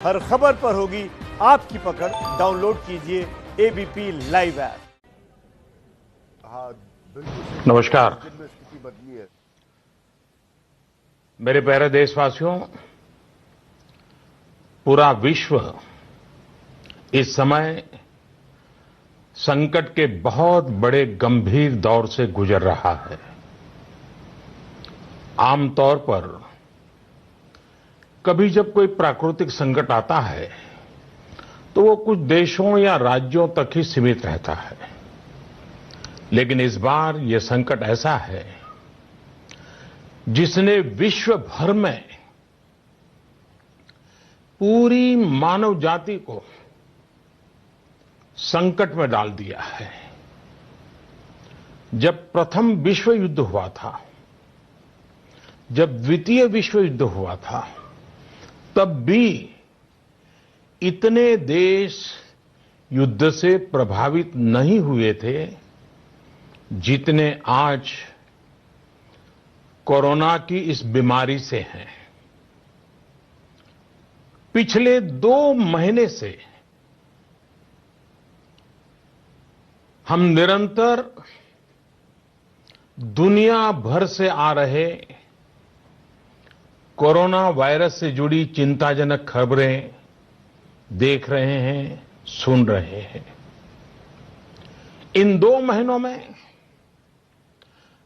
हर खबर पर होगी आपकी पकड़। डाउनलोड कीजिए एबीपी लाइव ऐप। हाँ, बिल्कुल। नमस्कार। दिन में स्थिति बदली है। मेरे प्यारे देशवासियों, पूरा विश्व इस समय संकट के बहुत बड़े गंभीर दौर से गुजर रहा है। आमतौर पर कभी जब कोई प्राकृतिक संकट आता है तो वो कुछ देशों या राज्यों तक ही सीमित रहता है, लेकिन इस बार ये संकट ऐसा है जिसने विश्व भर में पूरी मानव जाति को संकट में डाल दिया है। जब प्रथम विश्व युद्ध हुआ था, जब द्वितीय विश्व युद्ध हुआ था, तब भी इतने देश युद्ध से प्रभावित नहीं हुए थे जितने आज कोरोना की इस बीमारी से हैं। पिछले 2 महीने से हम निरंतर दुनिया भर से आ रहे कोरोना वायरस से जुड़ी चिंताजनक खबरें देख रहे हैं, सुन रहे हैं। इन 2 महीनों में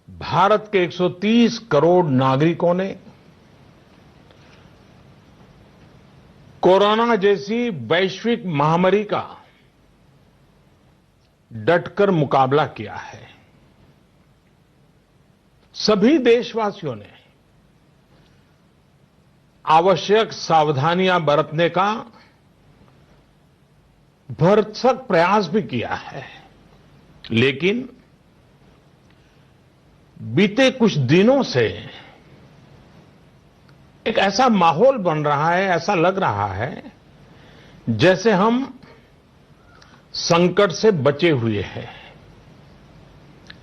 भारत के 130 करोड़ नागरिकों ने कोरोना जैसी वैश्विक महामारी का डटकर मुकाबला किया है। सभी देशवासियों ने आवश्यक सावधानियां बरतने का भरसक प्रयास भी किया है, लेकिन बीते कुछ दिनों से एक ऐसा माहौल बन रहा है, ऐसा लग रहा है जैसे हम संकट से बचे हुए हैं।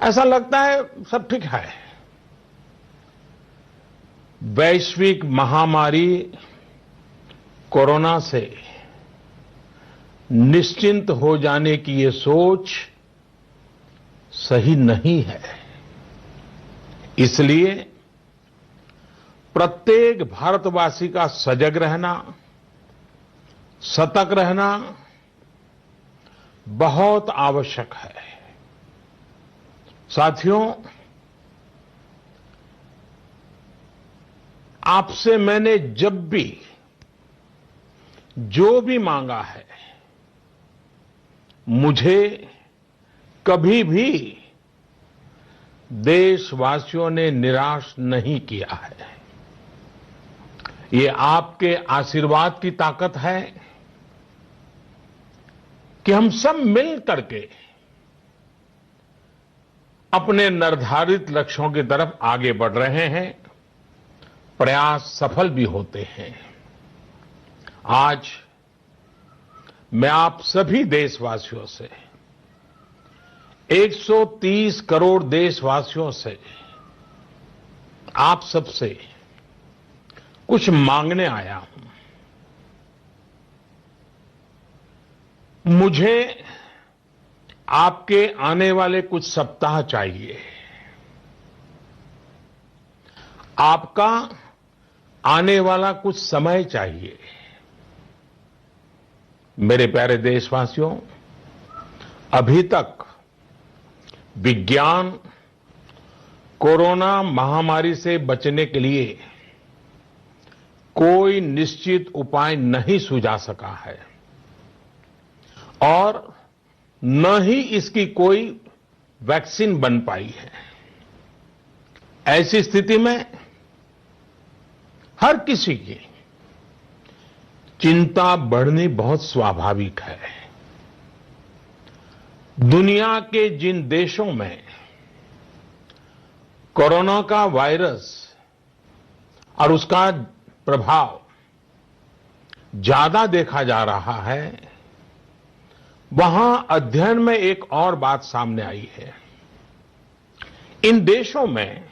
ऐसा लगता है सब ठीक है। वैश्विक महामारी कोरोना से निश्चिंत हो जाने की ये सोच सही नहीं है। इसलिए प्रत्येक भारतवासी का सजग रहना, सतर्क रहना बहुत आवश्यक है। साथियों, आपसे मैंने जब भी जो भी मांगा है, मुझे कभी भी देशवासियों ने निराश नहीं किया है। ये आपके आशीर्वाद की ताकत है कि हम सब मिल करके अपने निर्धारित लक्ष्यों की तरफ आगे बढ़ रहे हैं। प्रयास सफल भी होते हैं। आज मैं आप सभी देशवासियों से, 130 करोड़ देशवासियों से, आप सबसे कुछ मांगने आया हूं। मुझे आपके आने वाले कुछ सप्ताह चाहिए। आपका आने वाला कुछ समय चाहिए। मेरे प्यारे देशवासियों, अभी तक विज्ञान कोरोना महामारी से बचने के लिए कोई निश्चित उपाय नहीं सुझा सका है और न ही इसकी कोई वैक्सीन बन पाई है। ऐसी स्थिति में हर किसी की चिंता बढ़नी बहुत स्वाभाविक है। दुनिया के जिन देशों में कोरोना का वायरस और उसका प्रभाव ज्यादा देखा जा रहा है, वहां अध्ययन में एक और बात सामने आई है। इन देशों में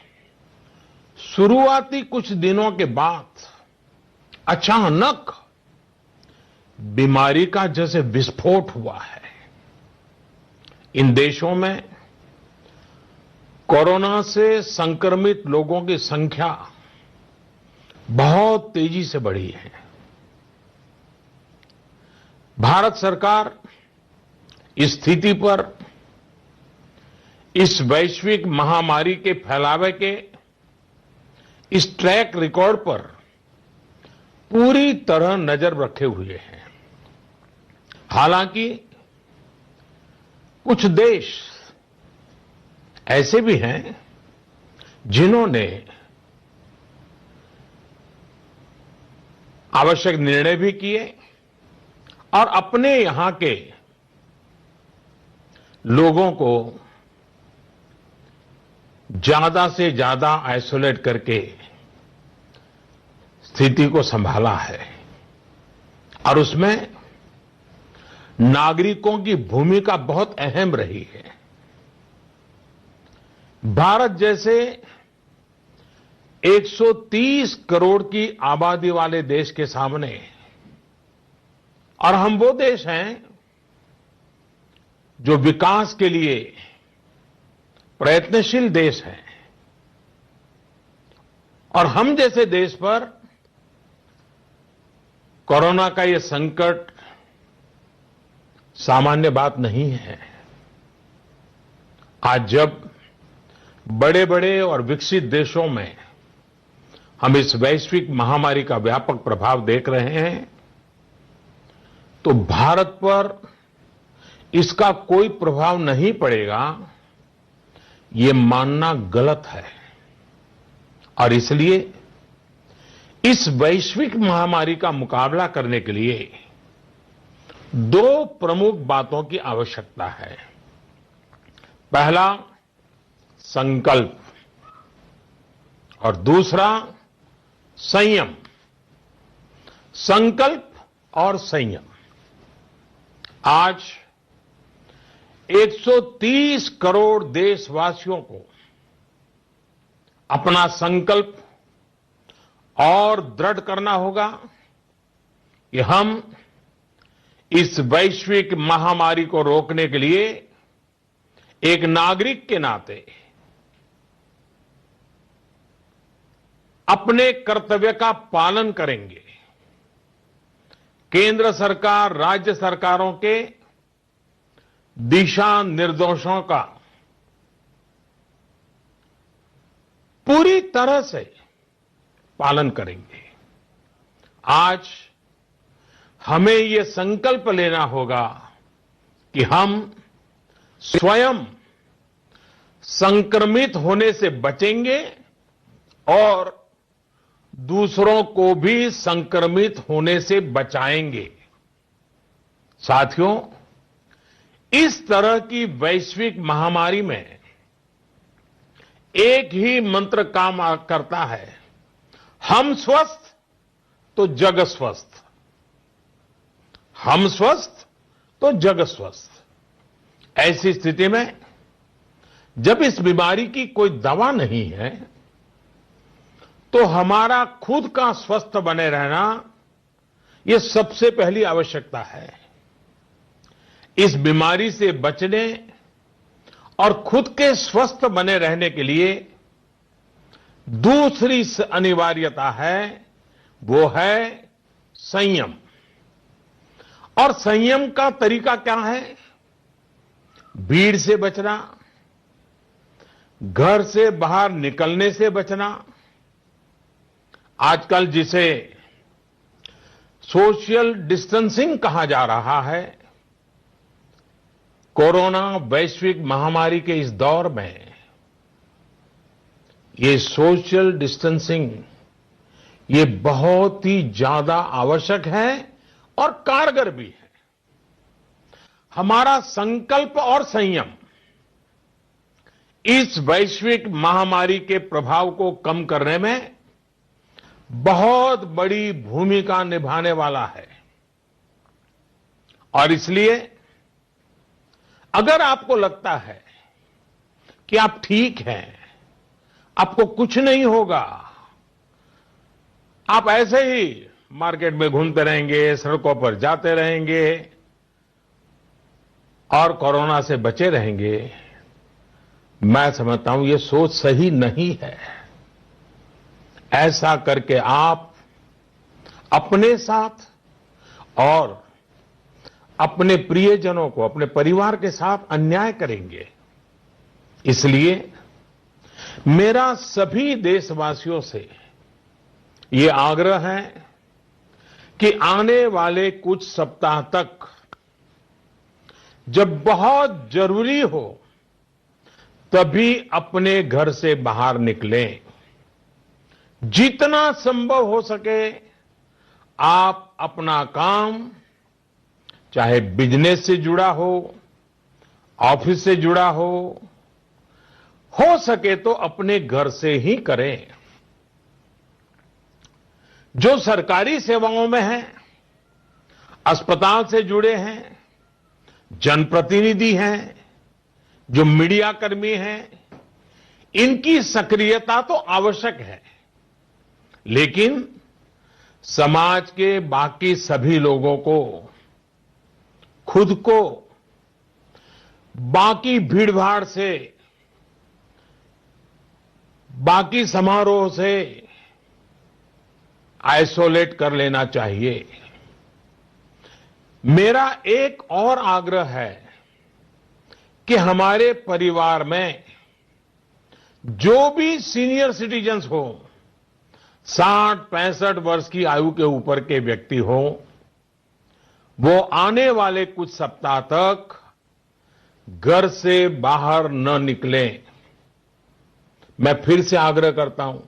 शुरुआती कुछ दिनों के बाद अचानक बीमारी का जैसे विस्फोट हुआ है। इन देशों में कोरोना से संक्रमित लोगों की संख्या बहुत तेजी से बढ़ी है। भारत सरकार इस स्थिति पर, इस वैश्विक महामारी के फैलावे के इस ट्रैक रिकॉर्ड पर पूरी तरह नजर रखे हुए है। हालांकि कुछ देश ऐसे भी हैं जिन्होंने आवश्यक निर्णय भी किए और अपने यहां के लोगों को ज्यादा से ज्यादा आइसोलेट करके स्थिति को संभाला है। और उसमें नागरिकों की भूमिका बहुत अहम रही है। भारत जैसे 130 करोड़ की आबादी वाले देश के सामने, और हम वो देश हैं जो विकास के लिए प्रयत्नशील देश हैं, और हम जैसे देश पर कोरोना का ये संकट सामान्य बात नहीं है। आज जब बड़े बड़े और विकसित देशों में हम इस वैश्विक महामारी का व्यापक प्रभाव देख रहे हैं, तो भारत पर इसका कोई प्रभाव नहीं पड़ेगा, ये मानना गलत है। और इसलिए इस वैश्विक महामारी का मुकाबला करने के लिए दो प्रमुख बातों की आवश्यकता है। पहला, संकल्प, और दूसरा, संयम। संकल्प और संयम। आज 130 करोड़ देशवासियों को अपना संकल्प और दृढ़ करना होगा कि हम इस वैश्विक महामारी को रोकने के लिए एक नागरिक के नाते अपने कर्तव्य का पालन करेंगे। केंद्र सरकार, राज्य सरकारों के दिशा निर्देशों का पूरी तरह से पालन करेंगे। आज हमें ये संकल्प लेना होगा कि हम स्वयं संक्रमित होने से बचेंगे और दूसरों को भी संक्रमित होने से बचाएंगे। साथियों, इस तरह की वैश्विक महामारी में एक ही मंत्र काम करता है, हम स्वस्थ तो जग स्वस्थ। हम स्वस्थ तो जग स्वस्थ। ऐसी स्थिति में जब इस बीमारी की कोई दवा नहीं है, तो हमारा खुद का स्वस्थ बने रहना यह सबसे पहली आवश्यकता है। इस बीमारी से बचने और खुद के स्वस्थ बने रहने के लिए दूसरी अनिवार्यता है, वो है संयम। और संयम का तरीका क्या है? भीड़ से बचना, घर से बाहर निकलने से बचना, आजकल जिसे सोशल डिस्टेंसिंग कहा जा रहा है, कोरोना वैश्विक महामारी के इस दौर में ये सोशल डिस्टेंसिंग ये बहुत ही ज्यादा आवश्यक है और कारगर भी है। हमारा संकल्प और संयम इस वैश्विक महामारी के प्रभाव को कम करने में बहुत बड़ी भूमिका निभाने वाला है। और इसलिए अगर आपको लगता है कि आप ठीक हैं, आपको कुछ नहीं होगा, आप ऐसे ही मार्केट में घूमते रहेंगे, सड़कों पर जाते रहेंगे और कोरोना से बचे रहेंगे, मैं समझता हूं ये सोच सही नहीं है। ऐसा करके आप अपने साथ और अपने प्रियजनों को, अपने परिवार के साथ अन्याय करेंगे। इसलिए मेरा सभी देशवासियों से ये आग्रह है कि आने वाले कुछ सप्ताह तक जब बहुत जरूरी हो तभी अपने घर से बाहर निकलें। जितना संभव हो सके आप अपना काम, चाहे बिजनेस से जुड़ा हो, ऑफिस से जुड़ा हो सके तो अपने घर से ही करें। जो सरकारी सेवाओं में हैं, अस्पताल से जुड़े हैं, जनप्रतिनिधि हैं, जो मीडिया कर्मी हैं, इनकी सक्रियता तो आवश्यक है, लेकिन समाज के बाकी सभी लोगों को खुद को बाकी भीड़भाड़ से, बाकी समारोह से आइसोलेट कर लेना चाहिए। मेरा एक और आग्रह है कि हमारे परिवार में जो भी सीनियर सिटीजन्स हो, 60-65 वर्ष की आयु के ऊपर के व्यक्ति हो, वो आने वाले कुछ सप्ताह तक घर से बाहर न निकलें। मैं फिर से आग्रह करता हूं,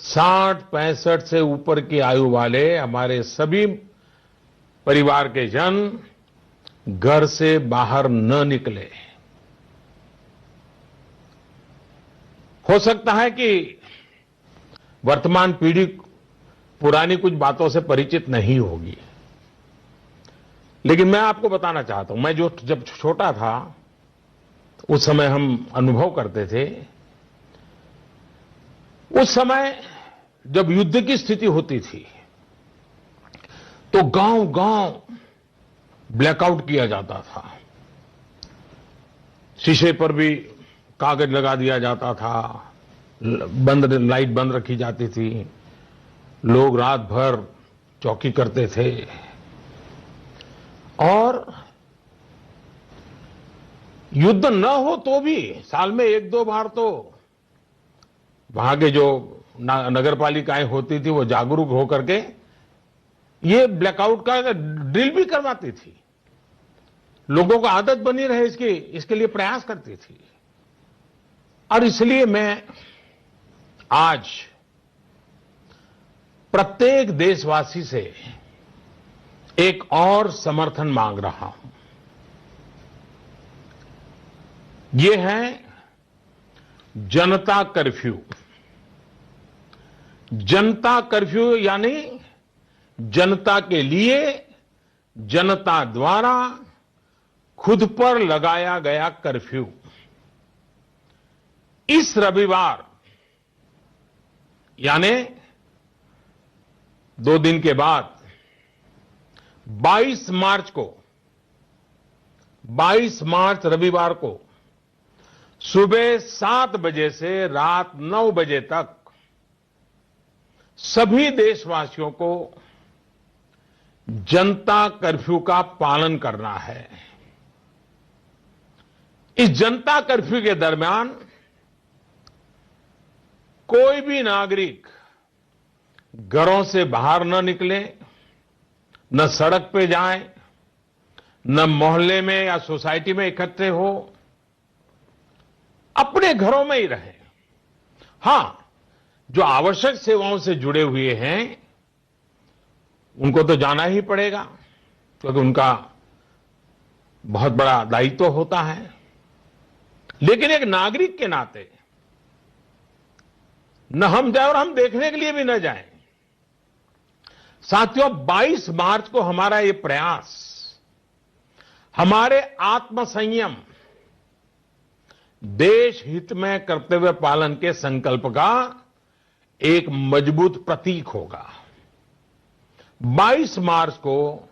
60-65 से ऊपर की आयु वाले हमारे सभी परिवार के जन घर से बाहर न निकले। हो सकता है कि वर्तमान पीढ़ी पुरानी कुछ बातों से परिचित नहीं होगी, लेकिन मैं आपको बताना चाहता हूं, मैं जब छोटा था उस समय हम अनुभव करते थे। उस समय जब युद्ध की स्थिति होती थी तो गांव-गांव ब्लैकआउट किया जाता था। शीशे पर भी कागज लगा दिया जाता था, लाइट बंद रखी जाती थी, लोग रात भर चौकी करते थे और युद्ध न हो तो भी साल में 1-2 बार तो वहां के जो नगर पालिकाएं होती थी वो जागरूक होकर के ये ब्लैकआउट का ड्रिल भी करवाती थी। लोगों को आदत बनी रहे इसके लिए प्रयास करती थी। और इसलिए मैं आज प्रत्येक देशवासी से एक और समर्थन मांग रहा हूं। ये है जनता कर्फ्यू। जनता कर्फ्यू यानी जनता के लिए, जनता द्वारा खुद पर लगाया गया कर्फ्यू। इस रविवार यानी 2 दिन के बाद 22 मार्च रविवार को सुबह 7 बजे से रात 9 बजे तक सभी देशवासियों को जनता कर्फ्यू का पालन करना है। इस जनता कर्फ्यू के दरमियान कोई भी नागरिक घरों से बाहर न निकले, न सड़क पे जाए, न मोहल्ले में या सोसाइटी में इकट्ठे हो, अपने घरों में ही रहे। हां, जो आवश्यक सेवाओं से जुड़े हुए हैं उनको तो जाना ही पड़ेगा, क्योंकि उनका बहुत बड़ा दायित्व होता है। लेकिन एक नागरिक के नाते न हम जाए और हम देखने के लिए भी न जाएं। साथियों, 22 मार्च को हमारा ये प्रयास हमारे आत्मसंयम, देश हित में कर्तव्य पालन के संकल्प का एक मजबूत प्रतीक होगा। 22 मार्च को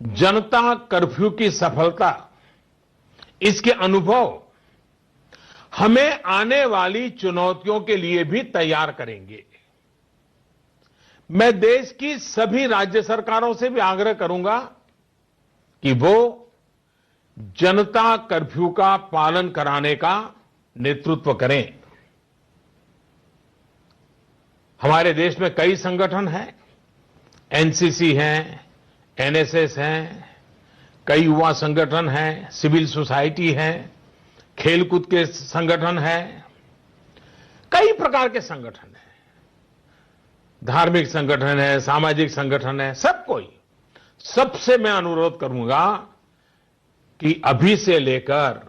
जनता कर्फ्यू की सफलता, इसके अनुभव हमें आने वाली चुनौतियों के लिए भी तैयार करेंगे। मैं देश की सभी राज्य सरकारों से भी आग्रह करूंगा कि वो जनता कर्फ्यू का पालन कराने का नेतृत्व करें। हमारे देश में कई संगठन हैं, एनसीसी हैं, एनएसएस हैं, कई युवा संगठन हैं, सिविल सोसाइटी है, खेलकूद के संगठन हैं, कई प्रकार के संगठन हैं, धार्मिक संगठन है, सामाजिक संगठन है, सब कोई। सबसे मैं अनुरोध करूंगा कि अभी से लेकर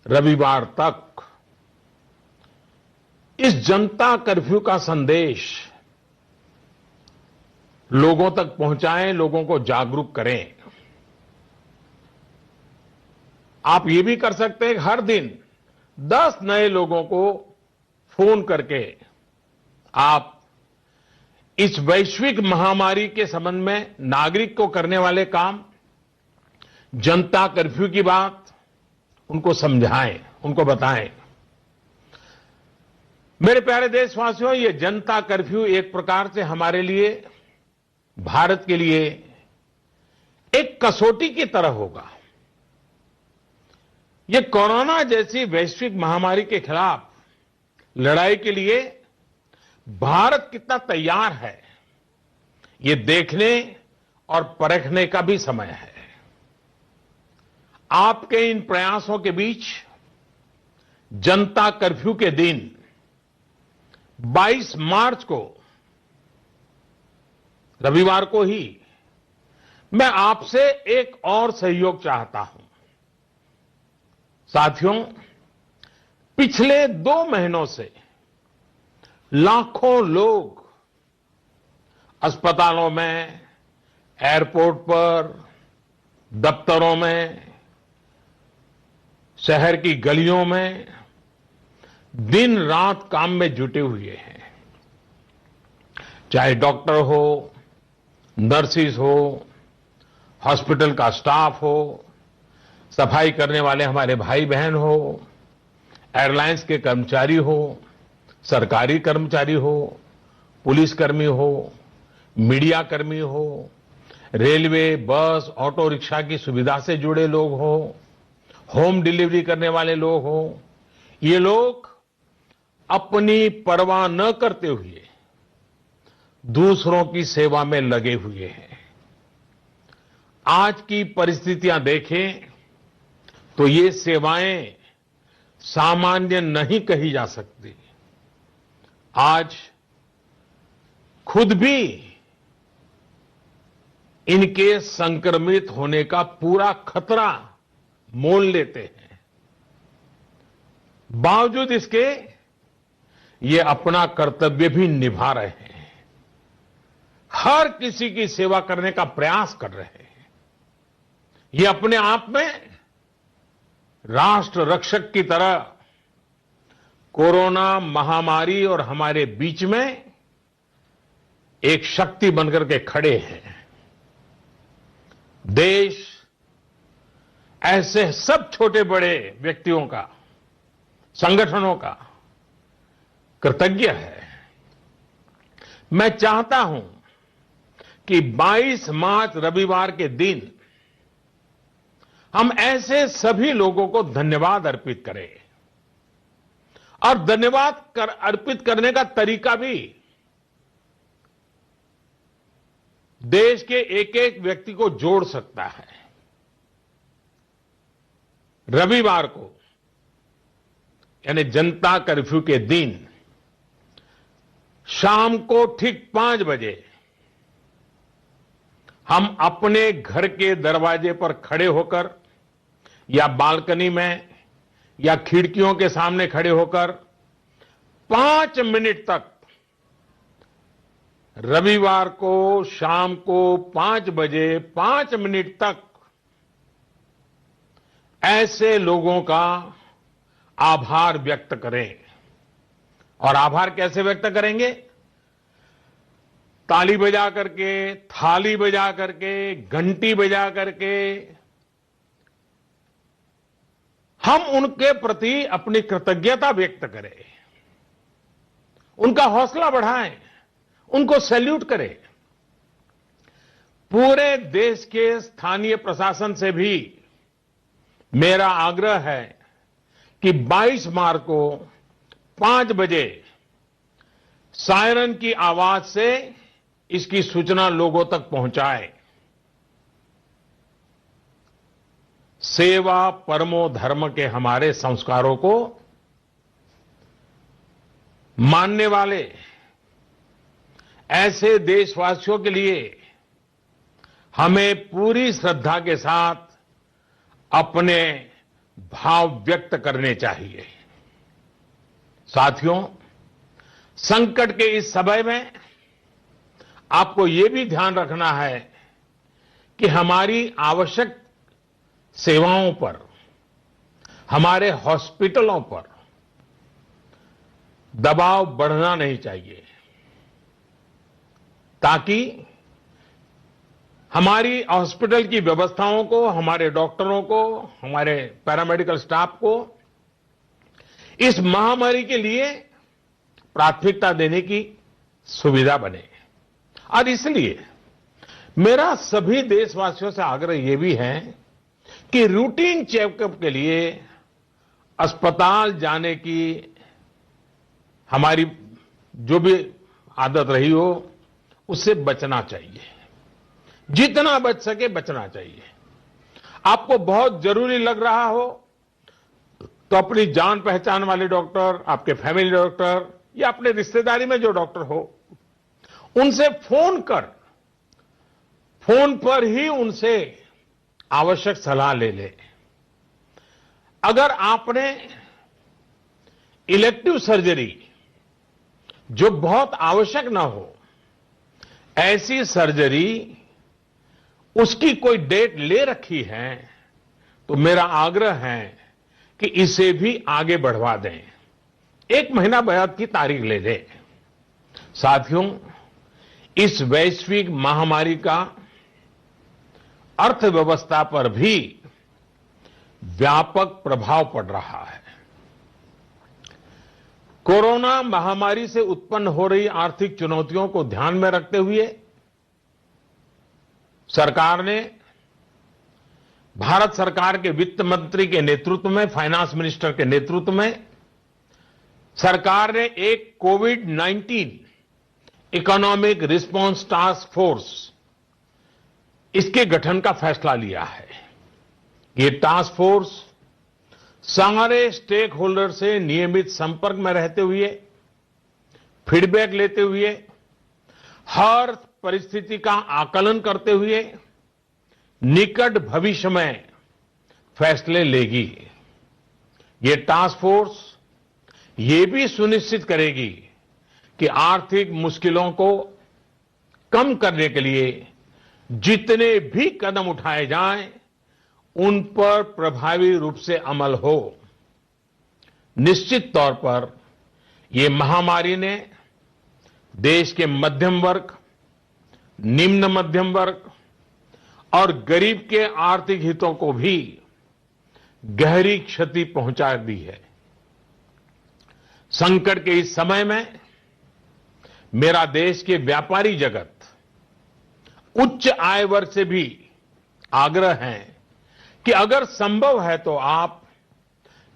रविवार तक इस जनता कर्फ्यू का संदेश लोगों तक पहुंचाएं, लोगों को जागरूक करें। आप ये भी कर सकते हैं, हर दिन 10 नए लोगों को फोन करके आप इस वैश्विक महामारी के संबंध में नागरिक को करने वाले काम, जनता कर्फ्यू की बात उनको समझाएं, उनको बताएं। मेरे प्यारे देशवासियों, ये जनता कर्फ्यू एक प्रकार से हमारे लिए, भारत के लिए एक कसौटी की तरह होगा। ये कोरोना जैसी वैश्विक महामारी के खिलाफ लड़ाई के लिए भारत कितना तैयार है, ये देखने और परखने का भी समय है। आपके इन प्रयासों के बीच जनता कर्फ्यू के दिन 22 मार्च को, रविवार को ही, मैं आपसे एक और सहयोग चाहता हूं। साथियों, पिछले 2 महीनों से लाखों लोग अस्पतालों में, एयरपोर्ट पर, दफ्तरों में, शहर की गलियों में दिन रात काम में जुटे हुए हैं। चाहे डॉक्टर हो, नर्सिस हो, हॉस्पिटल का स्टाफ हो, सफाई करने वाले हमारे भाई बहन हो, एयरलाइंस के कर्मचारी हो, सरकारी कर्मचारी हो, पुलिसकर्मी हो, मीडिया कर्मी हो, रेलवे, बस, ऑटो रिक्शा की सुविधा से जुड़े लोग हो, होम डिलीवरी करने वाले लोग हो, ये लोग अपनी परवाह न करते हुए दूसरों की सेवा में लगे हुए हैं। आज की परिस्थितियां देखें तो ये सेवाएं सामान्य नहीं कही जा सकती। आज खुद भी इनके संक्रमित होने का पूरा खतरा मोल लेते हैं। बावजूद इसके ये अपना कर्तव्य भी निभा रहे हैं, हर किसी की सेवा करने का प्रयास कर रहे हैं। ये अपने आप में राष्ट्र रक्षक की तरह कोरोना महामारी और हमारे बीच में एक शक्ति बनकर के खड़े हैं। देश ऐसे सब छोटे बड़े व्यक्तियों का, संगठनों का कृतज्ञ है। मैं चाहता हूं कि 22 मार्च रविवार के दिन हम ऐसे सभी लोगों को धन्यवाद अर्पित करें, और धन्यवाद अर्पित करने का तरीका भी देश के एक एक व्यक्ति को जोड़ सकता है। रविवार को, यानी जनता कर्फ्यू के दिन शाम को ठीक 5 बजे हम अपने घर के दरवाजे पर खड़े होकर, या बालकनी में, या खिड़कियों के सामने खड़े होकर 5 मिनट तक, रविवार को शाम को 5 बजे 5 मिनट तक ऐसे लोगों का आभार व्यक्त करें। और आभार कैसे व्यक्त करेंगे? ताली बजा करके, थाली बजा करके, घंटी बजा करके हम उनके प्रति अपनी कृतज्ञता व्यक्त करें, उनका हौसला बढ़ाएं, उनको सैल्यूट करें। पूरे देश के स्थानीय प्रशासन से भी मेरा आग्रह है कि 22 मार्च को 5 बजे सायरन की आवाज से इसकी सूचना लोगों तक पहुंचाए। सेवा परमो धर्म के हमारे संस्कारों को मानने वाले ऐसे देशवासियों के लिए हमें पूरी श्रद्धा के साथ अपने भाव व्यक्त करने चाहिए। साथियों, संकट के इस समय में आपको यह भी ध्यान रखना है कि हमारी आवश्यक सेवाओं पर, हमारे हॉस्पिटलों पर दबाव बढ़ना नहीं चाहिए, ताकि हमारी हॉस्पिटल की व्यवस्थाओं को, हमारे डॉक्टरों को, हमारे पैरामेडिकल स्टाफ को इस महामारी के लिए प्राथमिकता देने की सुविधा बने। और इसलिए मेरा सभी देशवासियों से आग्रह यह भी है कि रूटीन चेकअप के लिए अस्पताल जाने की हमारी जो भी आदत रही हो, उससे बचना चाहिए। जितना बच सके बचना चाहिए। आपको बहुत जरूरी लग रहा हो तो अपनी जान पहचान वाले डॉक्टर, आपके फैमिली डॉक्टर या अपने रिश्तेदारी में जो डॉक्टर हो, उनसे फोन पर ही उनसे आवश्यक सलाह ले ले। अगर आपने इलेक्टिव सर्जरी जो बहुत आवश्यक ना हो, ऐसी सर्जरी उसकी कोई डेट ले रखी है, तो मेरा आग्रह है कि इसे भी आगे बढ़वा दें, 1 महीना बाद की तारीख ले लें। साथियों, इस वैश्विक महामारी का अर्थव्यवस्था पर भी व्यापक प्रभाव पड़ रहा है। कोरोना महामारी से उत्पन्न हो रही आर्थिक चुनौतियों को ध्यान में रखते हुए सरकार ने, भारत सरकार के वित्त मंत्री के नेतृत्व में, फाइनेंस मिनिस्टर के नेतृत्व में सरकार ने एक कोविड-19 इकोनॉमिक रिस्पांस टास्क फोर्स, इसके गठन का फैसला लिया है। ये टास्क फोर्स सारे स्टेक होल्डर से नियमित संपर्क में रहते हुए, फीडबैक लेते हुए, हर परिस्थिति का आकलन करते हुए निकट भविष्य में फैसले लेगी। ये टास्क फोर्स ये भी सुनिश्चित करेगी कि आर्थिक मुश्किलों को कम करने के लिए जितने भी कदम उठाए जाएं, उन पर प्रभावी रूप से अमल हो। निश्चित तौर पर ये महामारी ने देश के मध्यम वर्ग, निम्न मध्यम वर्ग और गरीब के आर्थिक हितों को भी गहरी क्षति पहुंचा दी है। संकट के इस समय में मेरा देश के व्यापारी जगत, उच्च आय वर्ग से भी आग्रह है कि अगर संभव है तो आप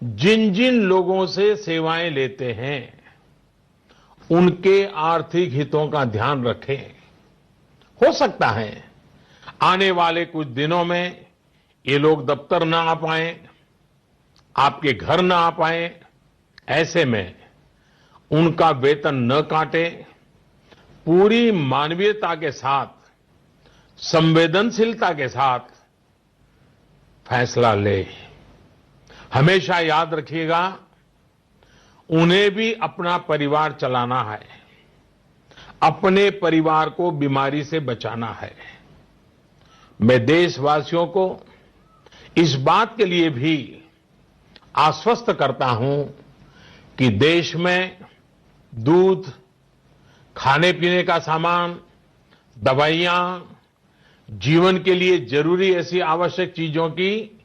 जिन जिन लोगों से सेवाएं लेते हैं, उनके आर्थिक हितों का ध्यान रखें। हो सकता है आने वाले कुछ दिनों में ये लोग दफ्तर ना आ पाए, आपके घर ना आ पाए, ऐसे में उनका वेतन न काटे, पूरी मानवीयता के साथ, संवेदनशीलता के साथ फैसला ले। हमेशा याद रखिएगा, उन्हें भी अपना परिवार चलाना है, अपने परिवार को बीमारी से बचाना है। मैं देशवासियों को इस बात के लिए भी आश्वस्त करता हूं कि देश में दूध, खाने पीने का सामान, दवाइयां, जीवन के लिए जरूरी ऐसी आवश्यक चीजों की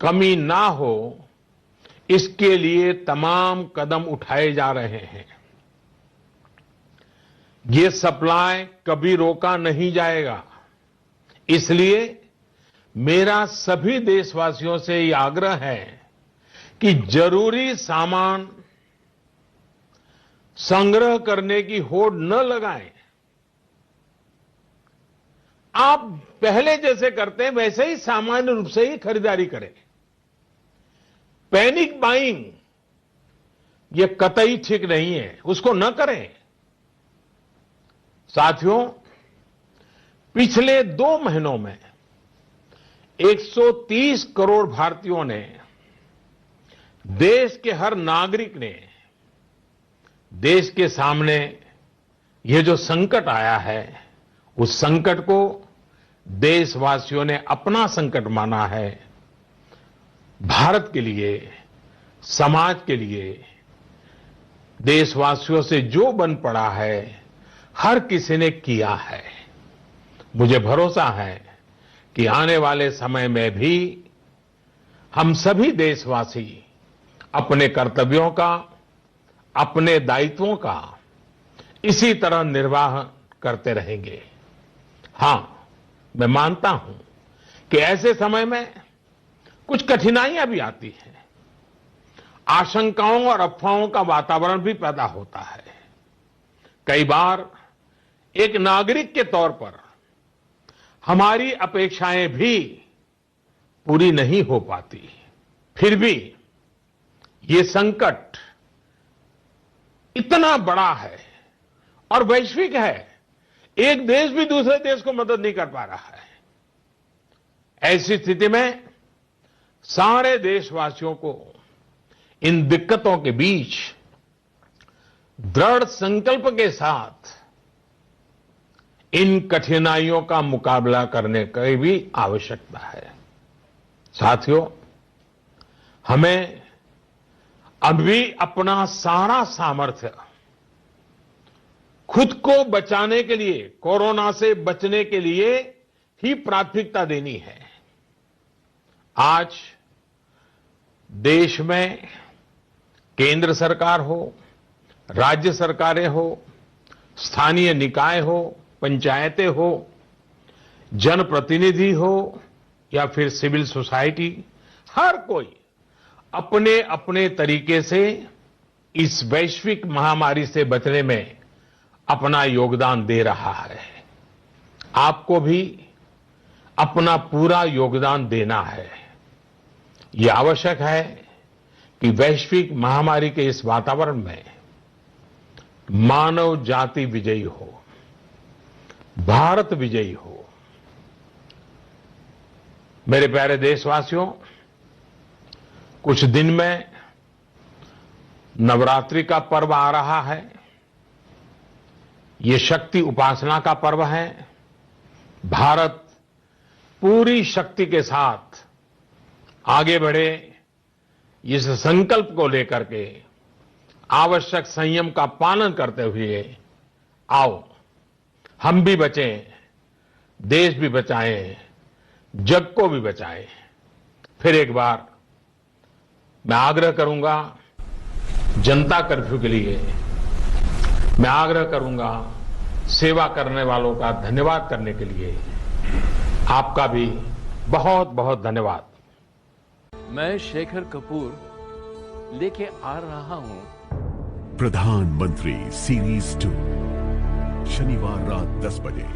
कमी ना हो, इसके लिए तमाम कदम उठाए जा रहे हैं। ये सप्लाई कभी रोका नहीं जाएगा। इसलिए मेरा सभी देशवासियों से ये आग्रह है कि जरूरी सामान संग्रह करने की होड़ न लगाएं। आप पहले जैसे करते हैं वैसे ही सामान्य रूप से ही खरीदारी करें। पैनिक बाइंग ये कतई ठीक नहीं है, उसको न करें। साथियों, पिछले 2 महीनों में 130 करोड़ भारतीयों ने, देश के हर नागरिक ने देश के सामने ये जो संकट आया है, उस संकट को देशवासियों ने अपना संकट माना है। भारत के लिए, समाज के लिए, देशवासियों से जो बन पड़ा है, हर किसी ने किया है। मुझे भरोसा है कि आने वाले समय में भी हम सभी देशवासी अपने कर्तव्यों का, अपने दायित्वों का इसी तरह निर्वाह करते रहेंगे। हां, मैं मानता हूं कि ऐसे समय में कुछ कठिनाइयां भी आती हैं। आशंकाओं और अफवाहों का वातावरण भी पैदा होता है। कई बार एक नागरिक के तौर पर हमारी अपेक्षाएं भी पूरी नहीं हो पाती। फिर भी ये संकट इतना बड़ा है और वैश्विक है, एक देश भी दूसरे देश को मदद नहीं कर पा रहा है। ऐसी स्थिति में सारे देशवासियों को इन दिक्कतों के बीच दृढ़ संकल्प के साथ इन कठिनाइयों का मुकाबला करने की भी आवश्यकता है। साथियों, हमें अभी अपना सारा सामर्थ्य खुद को बचाने के लिए, कोरोना से बचने के लिए ही प्राथमिकता देनी है। आज देश में केंद्र सरकार हो, राज्य सरकारें हो, स्थानीय निकाय हो, पंचायतें हो, जनप्रतिनिधि हो या फिर सिविल सोसाइटी, हर कोई अपने अपने तरीके से इस वैश्विक महामारी से बचने में अपना योगदान दे रहा है। आपको भी अपना पूरा योगदान देना है। ये आवश्यक है कि वैश्विक महामारी के इस वातावरण में मानव जाति विजयी हो, भारत विजयी हो। मेरे प्यारे देशवासियों, कुछ दिन में नवरात्रि का पर्व आ रहा है। ये शक्ति उपासना का पर्व है। भारत पूरी शक्ति के साथ आगे बढ़े, इस संकल्प को लेकर के आवश्यक संयम का पालन करते हुए आओ हम भी बचें, देश भी बचाएं, जग को भी बचाएं। फिर एक बार मैं आग्रह करूंगा जनता कर्फ्यू के लिए, मैं आग्रह करूंगा सेवा करने वालों का धन्यवाद करने के लिए। आपका भी बहुत बहुत धन्यवाद। मैं शेखर कपूर लेके आ रहा हूं प्रधानमंत्री सीरीज 2 शनिवार रात 10 बजे।